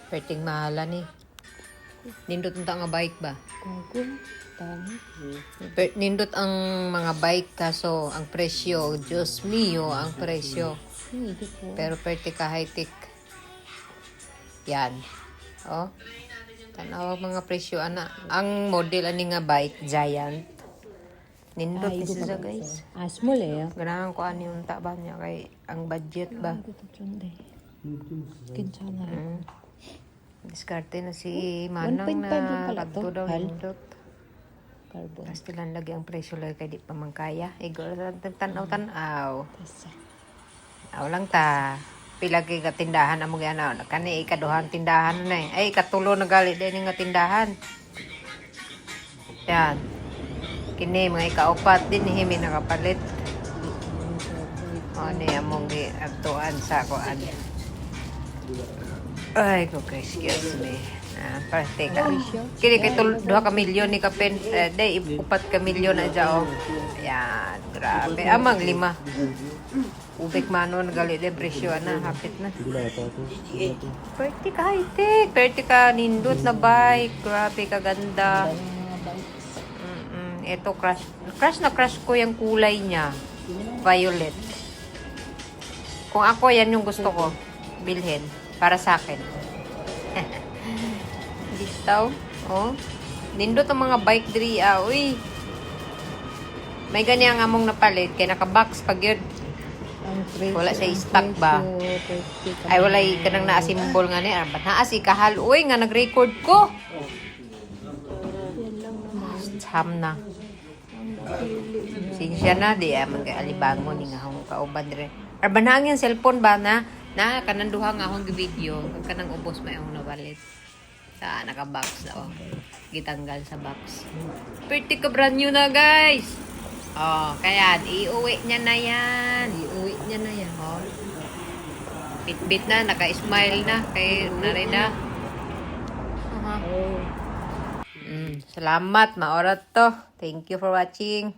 Perting mahala ni. Nindot unta nga bike ba? Kagum. Tani. Nindot ang mga bike kaso ang presyo, Diyos mio ang presyo. Hindi po. Pero perti ka high-tech. Yan. Oh. Tanaw mga presyo ana. Ang model ani nga bike, Giant. Nindot ni siya guys. Asmol eh. Ganahan ko ani unta ba niya kay ang budget ba. Kinsana. Diskarte na si Manang 1.5 lang na pala to, kadto daw Hal. nindot. Carbon. Basta lang lagi ang presyo lagi kay di pa man kaya. Igor tanaw-tanaw. Aw lang ta. Pila kay ka tindahan amo gyana. Kani ikaduhang tindahan na eh. Ay katulo na gali din nga tindahan. Yan. Kini mga ikaupat din himi nakapalit. O ni among gi agtuan sa kuan. Ay, ko excuse me. Parte ka. Kini kay 2 ka milyon ni kapen. Day, 4 ka milyon na dyan. Ayan, grabe. Amang 5. Ubik manon, gali de presyo na. Hapit na. Pwerte ka high-tech. Pwerte ka nindot na bike. Grabe ka ganda. Ito, crush. Crush na crush ko yung kulay niya. Violet. Kung ako, yan yung gusto ko. Bilhin. Para sa akin. Bitaw. Oh. Nindot ang mga bike diri. Uy. May ganyan among napalit. Kaya naka-box pag yun. Wala sa stock ba? Ay, wala kanang naa-symbol nga niya. Ba't naasi kahal? Uy, nga nag-record ko. Ham na. Sinsya na. Di mag-alibango ni nga akong kauban rin. Arba na ang yung cellphone ba na kananduha nga akong video. Kanang ubos may akong nabalit. Sa naka-box daw. Gitanggal sa box. Pretty ka brand new na guys. Oh, kaya iuwi niya na yan. Iuwi niya na yan. Oh. Bit-bit na. Naka-smile na. Kay narida. Salamat. Maorat to. Thank you for watching.